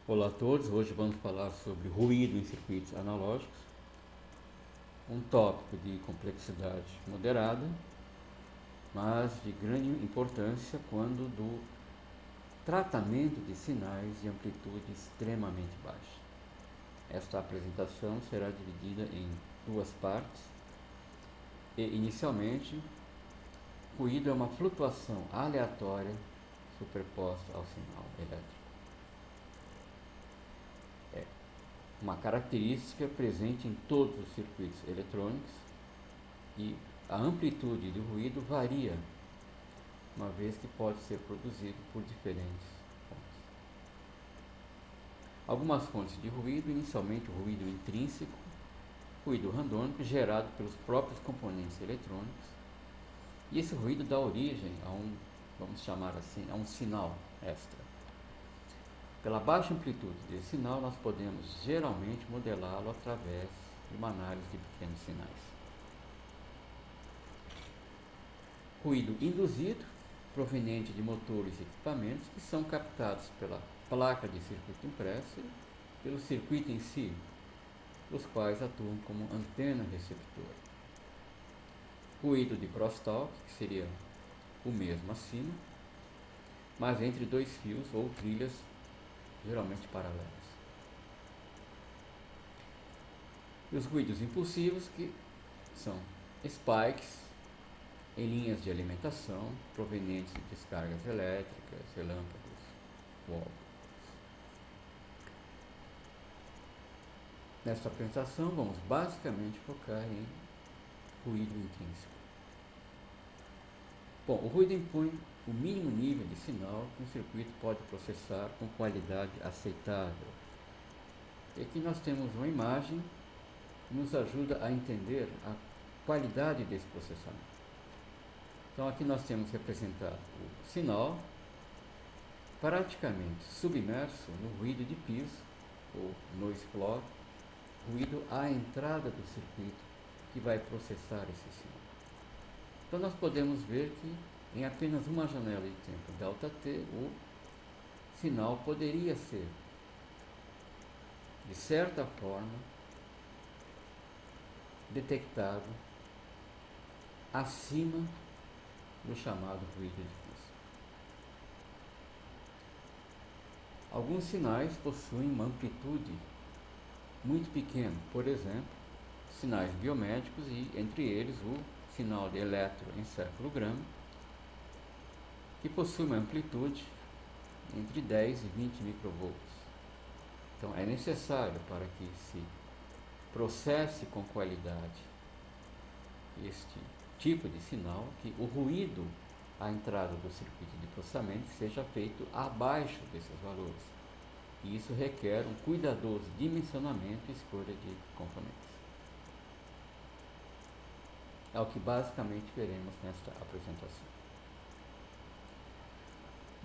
Olá a todos, hoje vamos falar sobre ruído em circuitos analógicos, um tópico de complexidade moderada, mas de grande importância quando do tratamento de sinais de amplitude extremamente baixa. Esta apresentação será dividida em duas partes e, inicialmente, ruído é uma flutuação aleatória superposta ao sinal elétrico. Uma característica presente em todos os circuitos eletrônicos e a amplitude do ruído varia, uma vez que pode ser produzido por diferentes fontes. Algumas fontes de ruído, inicialmente o ruído intrínseco, ruído randômico gerado pelos próprios componentes eletrônicos, e esse ruído dá origem a um, vamos chamar assim, a um sinal extra. Pela baixa amplitude desse sinal, nós podemos geralmente modelá-lo através de uma análise de pequenos sinais. Ruído induzido, proveniente de motores e equipamentos que são captados pela placa de circuito impresso e pelo circuito em si, os quais atuam como antena receptora. Ruído de crosstalk, que seria o mesmo acima, mas entre dois fios ou trilhas geralmente paralelas. E os ruídos impulsivos, que são spikes em linhas de alimentação provenientes de descargas elétricas, relâmpagos, fogos. Nesta apresentação, vamos basicamente focar em ruído intrínseco. Bom, o ruído impõe o mínimo nível de sinal que um circuito pode processar com qualidade aceitável. E aqui nós temos uma imagem que nos ajuda a entender a qualidade desse processamento. Então aqui nós temos representado o sinal praticamente submerso no ruído de piso, ou noise floor, ruído à entrada do circuito que vai processar esse sinal. Então nós podemos ver que em apenas uma janela de tempo Δt, o sinal poderia ser, de certa forma, detectado acima do chamado ruído de piso. Alguns sinais possuem uma amplitude muito pequena, por exemplo, sinais biomédicos e, entre eles, o sinal de eletroencefalograma, que possui uma amplitude entre 10 e 20 microvolts. Então, é necessário para que se processe com qualidade este tipo de sinal que o ruído à entrada do circuito de processamento seja feito abaixo desses valores. E isso requer um cuidadoso dimensionamento e escolha de componentes. É o que basicamente veremos nesta apresentação.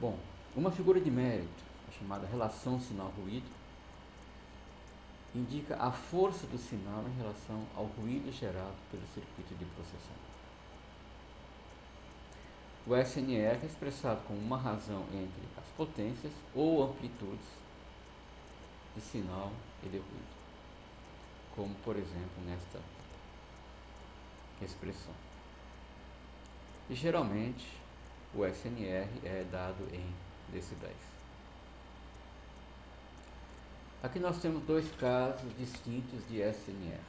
Bom, uma figura de mérito, a chamada relação sinal-ruído, indica a força do sinal em relação ao ruído gerado pelo circuito de processamento. O SNR é expressado como uma razão entre as potências ou amplitudes de sinal e de ruído, como por exemplo nesta expressão. E geralmente o SNR é dado em decibéis. Aqui nós temos dois casos distintos de SNR.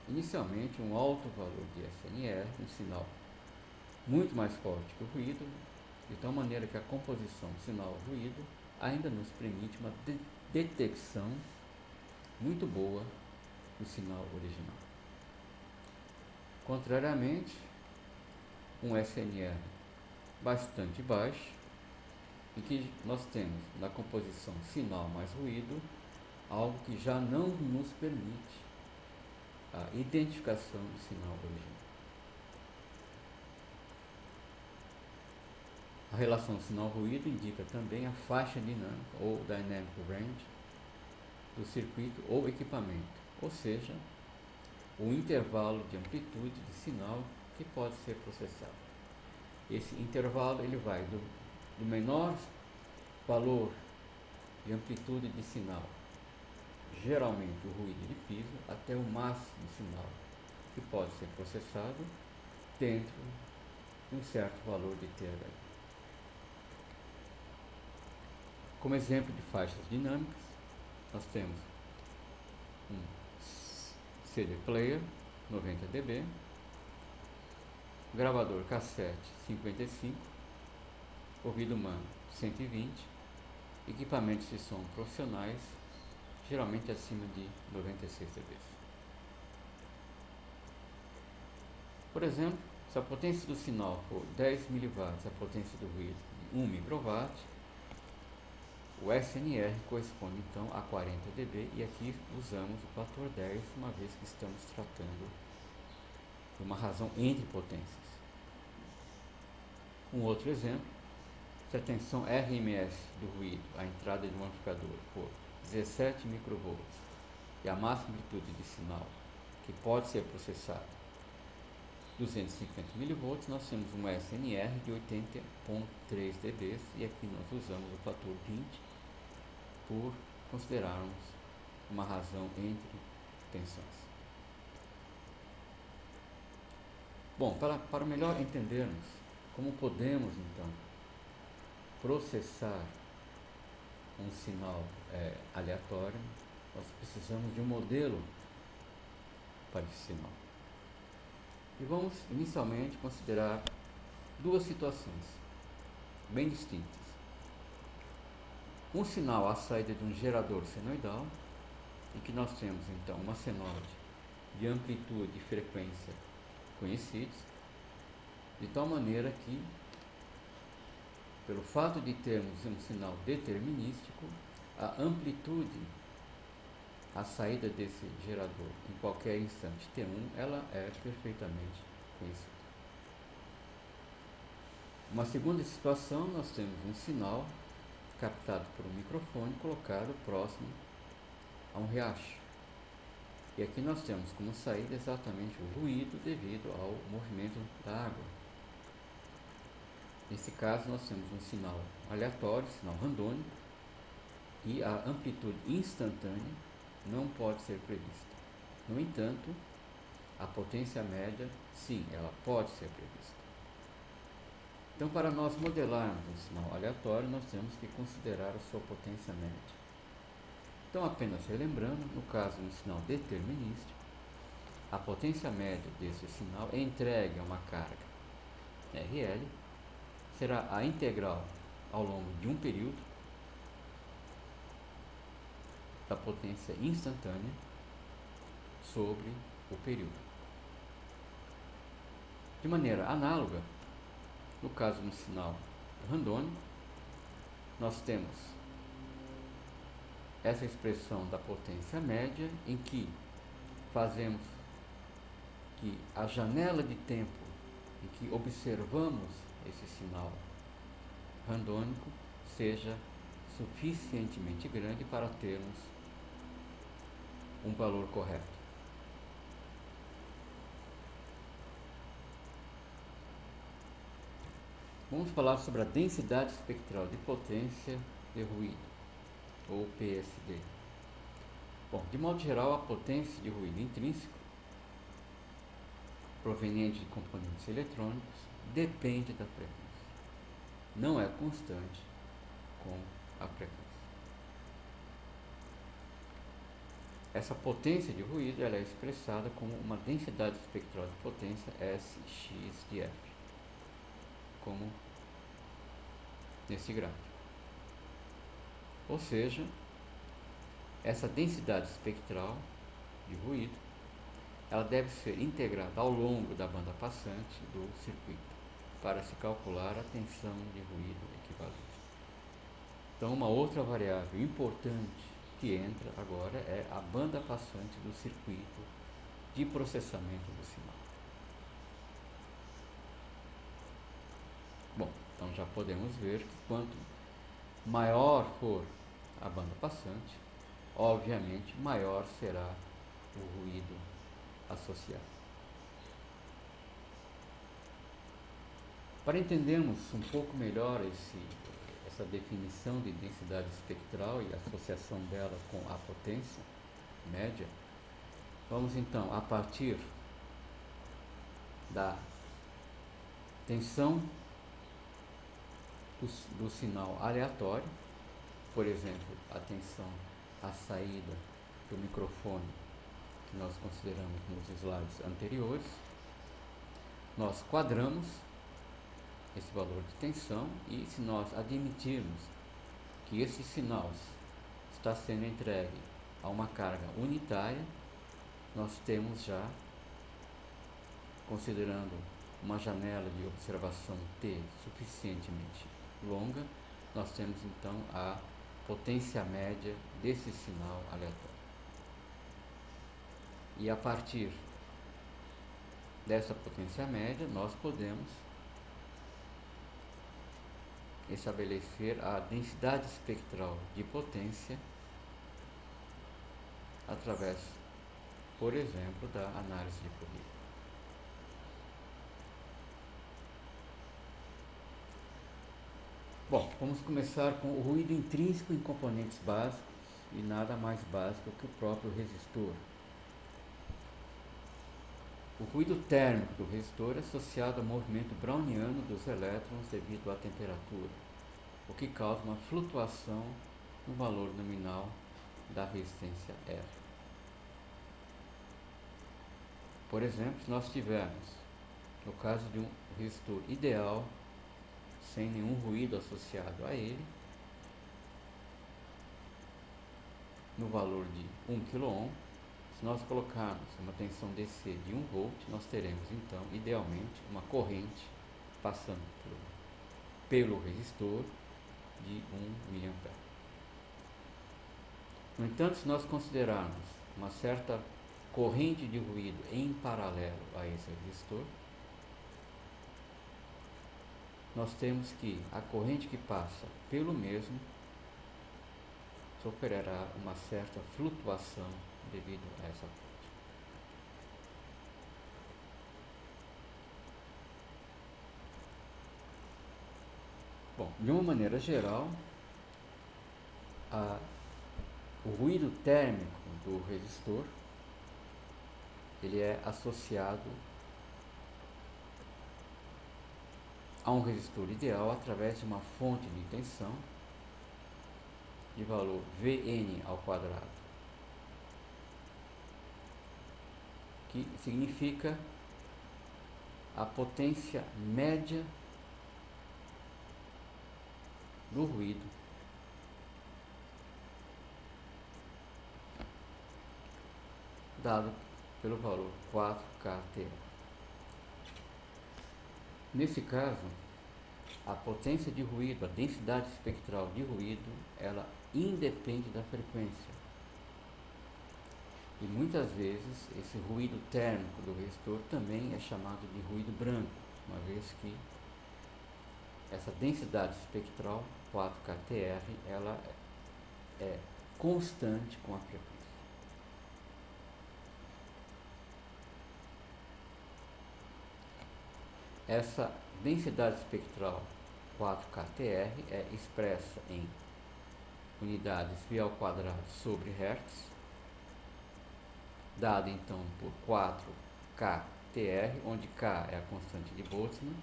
Inicialmente, um alto valor de SNR, um sinal muito mais forte que o ruído, de tal maneira que a composição sinal-ruído ainda nos permite uma detecção muito boa do sinal original. Contrariamente, um SNR bastante baixo, em que nós temos na composição sinal mais ruído algo que já não nos permite a identificação do sinal original. A relação sinal-ruído indica também a faixa dinâmica ou dynamic range do circuito ou equipamento, ou seja, o intervalo de amplitude de sinal que pode ser processado. Esse intervalo ele vai do menor valor de amplitude de sinal, geralmente o ruído de piso, até o máximo de sinal, que pode ser processado dentro de um certo valor de THz. Como exemplo de faixas dinâmicas, nós temos um CD player 90 dB, gravador cassete 55, ouvido humano 120, equipamentos de som profissionais geralmente acima de 96 dB. Por exemplo, se a potência do sinal for 10 mW, a potência do ruído de 1 microwatt, o SNR corresponde então a 40 dB, e aqui usamos o fator 10, uma vez que estamos tratando de uma razão entre potências. Um outro exemplo, se a tensão RMS do ruído, a entrada de um amplificador, for 17 microvolts e a máxima amplitude de sinal que pode ser processado 250 mV, nós temos um SNR de 80,3 dB, e aqui nós usamos o fator 20 por considerarmos uma razão entre tensões. Bom, para melhor entendermos como podemos então processar um sinal aleatório, nós precisamos de um modelo para esse sinal. E vamos inicialmente considerar duas situações bem distintas. Um sinal à saída de um gerador senoidal, em que nós temos então uma senoide de amplitude e frequência conhecidos, de tal maneira que, pelo fato de termos um sinal determinístico, a amplitude à saída desse gerador em qualquer instante T1, ela é perfeitamente conhecida. Uma segunda situação, nós temos um sinal captado por um microfone colocado próximo a um riacho. E aqui nós temos como saída exatamente o ruído devido ao movimento da água. Nesse caso, nós temos um sinal aleatório, sinal randônico, e a amplitude instantânea não pode ser prevista. No entanto, a potência média, sim, ela pode ser prevista. Então, para nós modelarmos um sinal aleatório, nós temos que considerar a sua potência média. Então, apenas relembrando, no caso de um sinal determinístico, a potência média desse sinal é entregue a uma carga RL, será a integral ao longo de um período da potência instantânea sobre o período. De maneira análoga, no caso de um sinal randônico, nós temos essa expressão da potência média, em que fazemos que a janela de tempo em que observamos esse sinal randônico seja suficientemente grande para termos um valor correto. Vamos falar sobre a densidade espectral de potência de ruído, ou PSD. Bom, de modo geral, a potência de ruído intrínseco, proveniente de componentes eletrônicos, depende da frequência. Não é constante com a frequência. Essa potência de ruído ela é expressada como uma densidade espectral de potência Sx de F, como nesse gráfico. Ou seja, essa densidade espectral de ruído ela deve ser integrada ao longo da banda passante do circuito para se calcular a tensão de ruído equivalente. Então, uma outra variável importante que entra agora é a banda passante do circuito de processamento do sinal. Bom, então já podemos ver que quanto maior for a banda passante, obviamente maior será o ruído associado. Para entendermos um pouco melhor essa essa definição de densidade espectral e associação dela com a potência média, vamos então, a partir da tensão do sinal aleatório, por exemplo, a tensão à saída do microfone, que nós consideramos nos slides anteriores, nós quadramos esse valor de tensão e, se nós admitirmos que esse sinal está sendo entregue a uma carga unitária, nós temos já, considerando uma janela de observação T suficientemente longa, nós temos então a potência média desse sinal aleatório. E a partir dessa potência média, nós podemos estabelecer a densidade espectral de potência através, por exemplo, da análise de Fourier. Bom, vamos começar com o ruído intrínseco em componentes básicos e nada mais básico que o próprio resistor. O ruído térmico do resistor é associado ao movimento browniano dos elétrons devido à temperatura, o que causa uma flutuação no valor nominal da resistência R. Por exemplo, se nós tivermos, no caso de um resistor ideal, sem nenhum ruído associado a ele, no valor de 1 kΩ, se nós colocarmos uma tensão DC de 1 volt, nós teremos então, idealmente, uma corrente passando pelo resistor de 1 mA. No entanto, se nós considerarmos uma certa corrente de ruído em paralelo a esse resistor, nós temos que a corrente que passa pelo mesmo sofrerá uma certa flutuação devido a essa fonte. Bom, de uma maneira geral, o ruído térmico do resistor ele é associado a um resistor ideal através de uma fonte de tensão de valor Vn ao quadrado, que significa a potência média do ruído dado pelo valor 4kT. Nesse caso, a potência de ruído, a densidade espectral de ruído, ela independe da frequência. E muitas vezes esse ruído térmico do resistor também é chamado de ruído branco, uma vez que essa densidade espectral, 4kTr, ela é constante com a frequência. Essa densidade espectral 4kTr é expressa em unidades V ao quadrado sobre Hertz, dada então por 4kTr, onde K é a constante de Boltzmann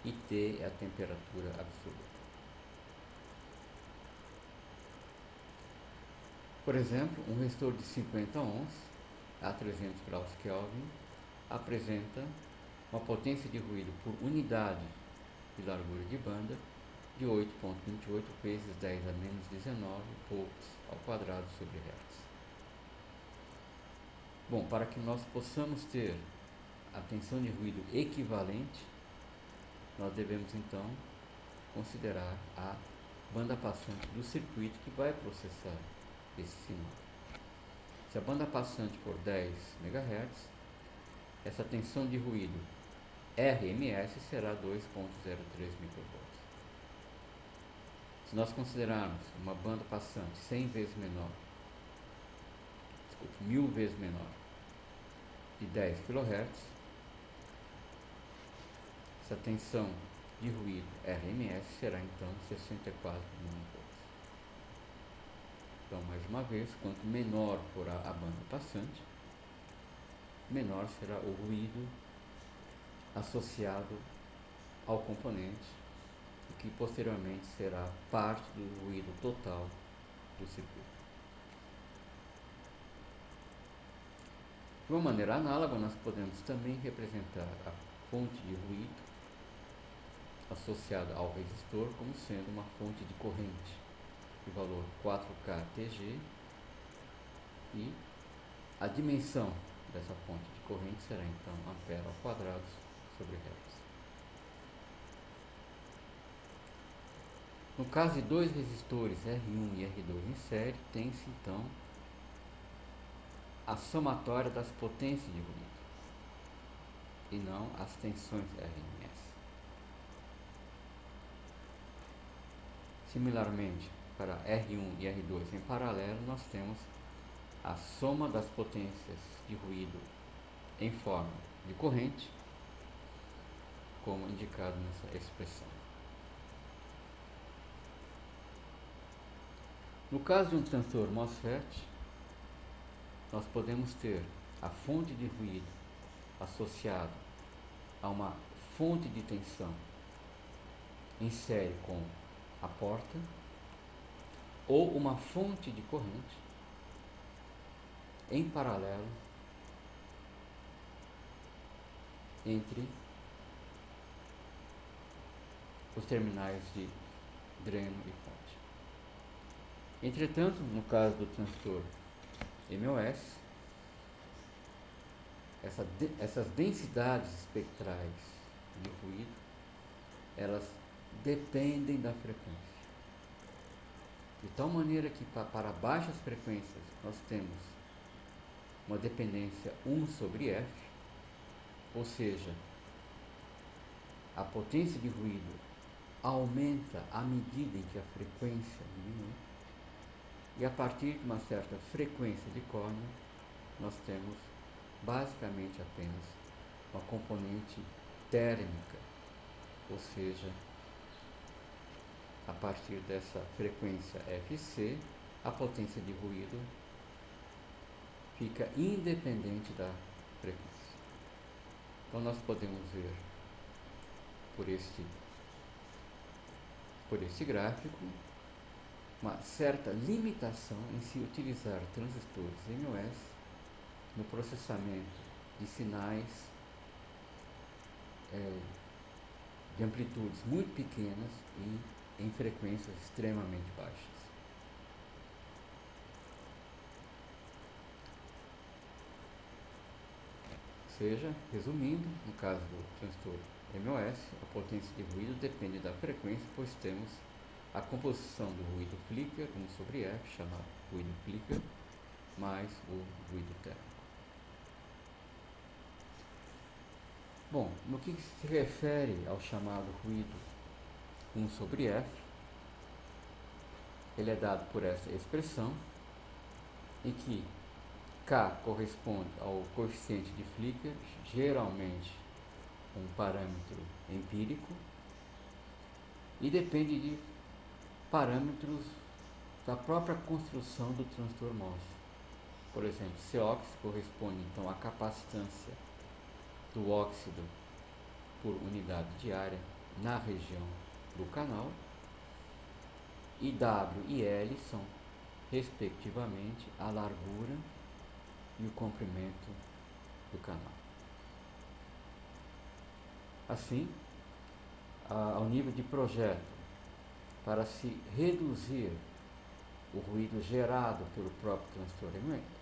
e T é a temperatura absoluta. Por exemplo, um resistor de 50 ohms a 300 graus Kelvin apresenta uma potência de ruído por unidade de largura de banda de 8,28 vezes 10 a menos 19 volts ao quadrado sobre Hertz. Bom, para que nós possamos ter a tensão de ruído equivalente, nós devemos então considerar a banda passante do circuito que vai processar esse sinal. Se a banda passante for 10 MHz, essa tensão de ruído RMS será 2,03 microvolts. Se nós considerarmos uma banda passante 100 vezes menor, 1000 vezes menor, de 10 kHz, essa tensão de ruído RMS será então 64 nanovolts. Então, mais uma vez, quanto menor for a banda passante, menor será o ruído associado ao componente, que posteriormente será parte do ruído total do circuito. De uma maneira análoga, nós podemos também representar a fonte de ruído associada ao resistor como sendo uma fonte de corrente de valor 4K TG, e a dimensão dessa fonte de corrente será então ampere ao quadrado sobre hertz. No caso de dois resistores R1 e R2 em série, tem-se então a somatória das potências de ruído e não as tensões RMS. Similarmente, para R1 e R2 em paralelo, nós temos a soma das potências de ruído em forma de corrente, como indicado nessa expressão. No caso de um transistor MOSFET, nós podemos ter a fonte de ruído associada a uma fonte de tensão em série com a porta, ou uma fonte de corrente em paralelo entre os terminais de dreno e fonte. Entretanto, no caso do transistor MOS, essas densidades espectrais de ruído, elas dependem da frequência. De tal maneira que para baixas frequências nós temos uma dependência 1 sobre F, ou seja, a potência de ruído aumenta à medida em que a frequência diminui, e a partir de uma certa frequência de Cornell, nós temos basicamente apenas uma componente térmica, ou seja, a partir dessa frequência Fc, a potência de ruído fica independente da frequência. Então nós podemos ver por este gráfico uma certa limitação em se utilizar transistores MOS no processamento de sinais de amplitudes muito pequenas e em frequências extremamente baixas. Ou seja, resumindo, no caso do transistor MOS, a potência de ruído depende da frequência, pois temos a composição do ruído flicker, 1 sobre F, chamado ruído flicker, mais o ruído térmico. Bom, no que se refere ao chamado ruído 1 sobre F, ele é dado por essa expressão, em que K corresponde ao coeficiente de flicker, geralmente um parâmetro empírico, e depende de parâmetros da própria construção do transistor MOS. Por exemplo, Cox corresponde então à capacitância do óxido por unidade de área na região do canal, e W e L são, respectivamente, a largura e o comprimento do canal. Assim, ao nível de projeto, para se reduzir o ruído gerado pelo próprio transistor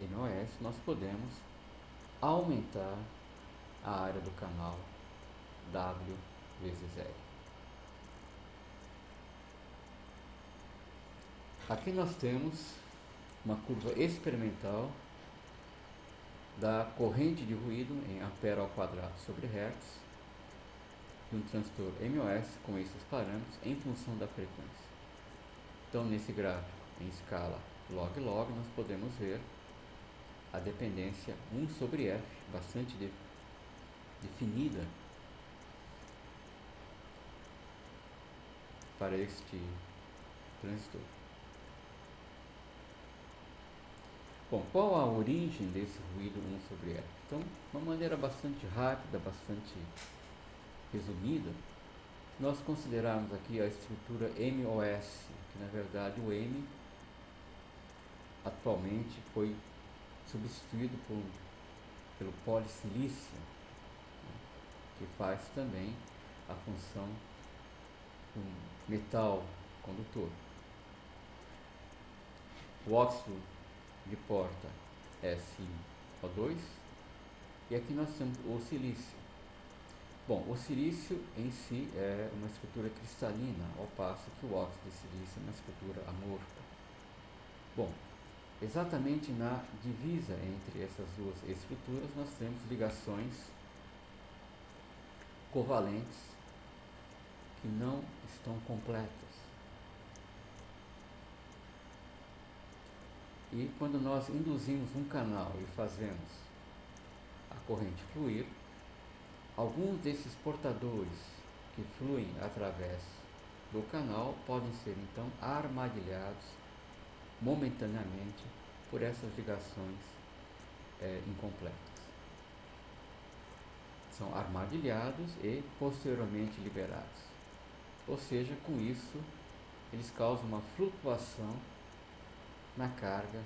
MOS, nós podemos aumentar a área do canal W vezes L. Aqui nós temos uma curva experimental da corrente de ruído em ampere ao quadrado sobre hertz de um transistor MOS com esses parâmetros em função da frequência. Então, nesse gráfico em escala log-log, nós podemos ver a dependência 1 sobre F, bastante definida, para este transistor. Bom, qual a origem desse ruído 1/F? Então, de uma maneira bastante rápida, bastante resumida, nós considerarmos aqui a estrutura MOS, que na verdade o M atualmente foi substituído pelo polissilício, né, que faz também a função do metal condutor. O óxido de porta SiO2, e aqui nós temos o silício. Bom, o silício em si é uma estrutura cristalina, ao passo que o óxido de silício é uma estrutura amorfa. Bom, exatamente na divisa entre essas duas estruturas nós temos ligações covalentes que não estão completas. E quando nós induzimos um canal e fazemos a corrente fluir, alguns desses portadores que fluem através do canal podem ser então armadilhados momentaneamente por essas ligações incompletas. São armadilhados e posteriormente liberados. Ou seja, com isso, eles causam uma flutuação na carga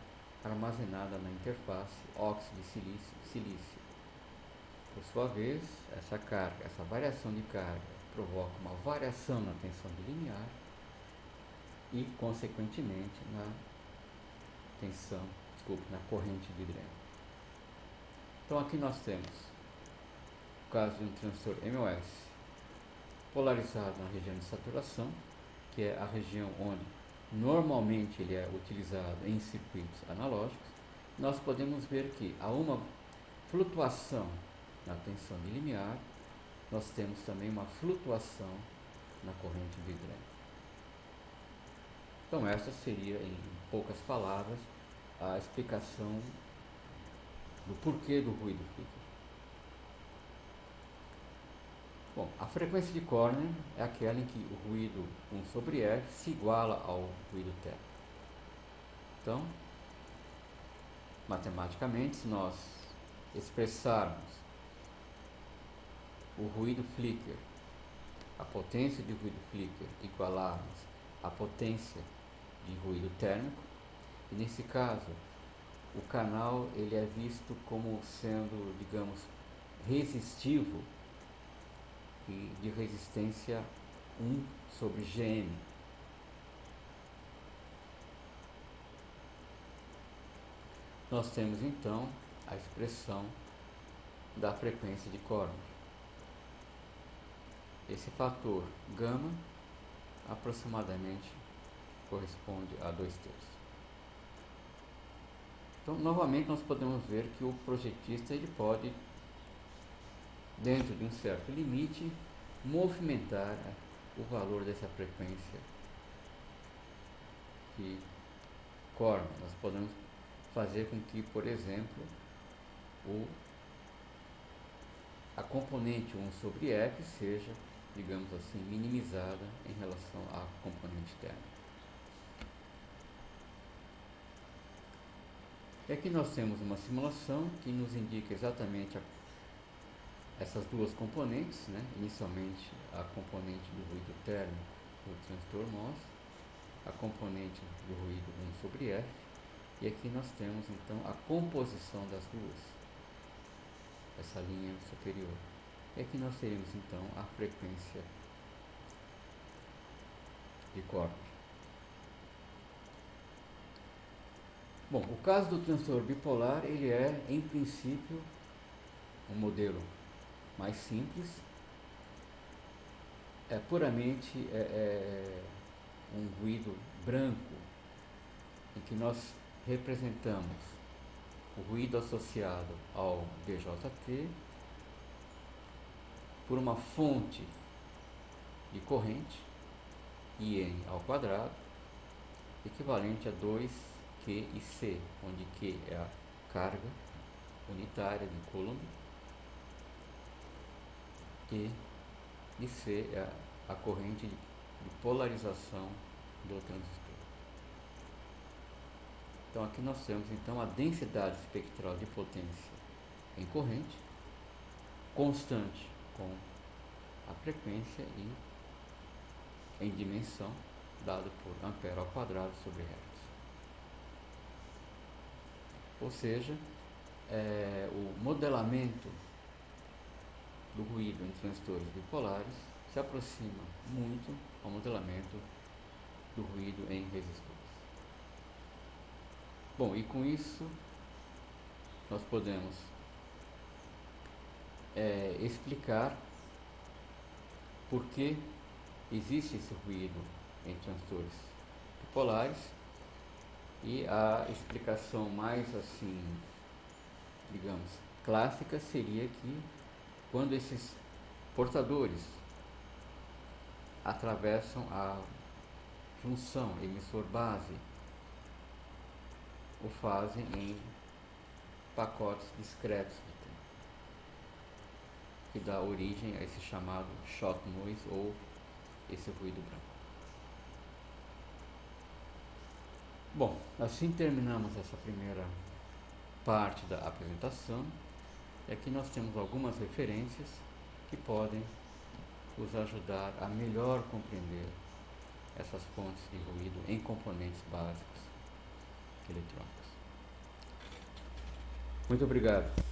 armazenada na interface óxido de silício. Por sua vez, essa variação de carga provoca uma variação na tensão bilinear e, consequentemente, na corrente de dreno. Então aqui nós temos o caso de um transistor MOS polarizado na região de saturação, que é a região onde normalmente ele é utilizado em circuitos analógicos. Nós podemos ver que há uma flutuação na tensão bilinear, nós temos também uma flutuação na corrente de dreno. Então essa seria, em poucas palavras, a explicação do porquê do ruído flicker. Bom, a frequência de Corner é aquela em que o ruído 1/F se iguala ao ruído térmico. Então, matematicamente, se nós expressarmos o ruído flicker, a potência de ruído flicker, igualarmos a potência de ruído térmico, e nesse caso o canal ele é visto como sendo, digamos, resistivo e de resistência 1/Gm. Nós temos então a expressão da frequência de Corner. Esse fator gama aproximadamente corresponde a 2/3. Então, novamente, nós podemos ver que o projetista ele pode, dentro de um certo limite, movimentar o valor dessa frequência de Corner. Nós podemos fazer com que, por exemplo, a componente 1/F seja, digamos assim, minimizada em relação à componente térmica. E aqui nós temos uma simulação que nos indica exatamente essas duas componentes, né? Inicialmente a componente do ruído térmico do transistor MOS, a componente do ruído 1/F, e aqui nós temos então a composição das duas, essa linha superior. E aqui nós teremos então a frequência de Corner. Bom, o caso do transistor bipolar, ele é, em princípio, um modelo mais simples, é puramente um ruído branco, em que nós representamos o ruído associado ao BJT por uma fonte de corrente, IN ao quadrado, equivalente a 2Q e C, onde Q é a carga unitária de Coulomb e C é a corrente de polarização do transistor. Então aqui nós temos então a densidade espectral de potência em corrente constante com a frequência e em dimensão dado por ampere ao quadrado sobre hertz. Ou seja, o modelamento do ruído em transistores bipolares se aproxima muito ao modelamento do ruído em resistores. Bom, e com isso nós podemos explicar por que existe esse ruído em transistores bipolares, e a explicação mais assim, digamos, clássica seria que quando esses portadores atravessam a junção emissor-base, o fazem em pacotes discretos de tempo, que dá origem a esse chamado shot noise ou esse ruído branco. Bom, assim terminamos essa primeira parte da apresentação. E aqui nós temos algumas referências que podem nos ajudar a melhor compreender essas fontes de ruído em componentes básicos eletrônicos. Muito obrigado.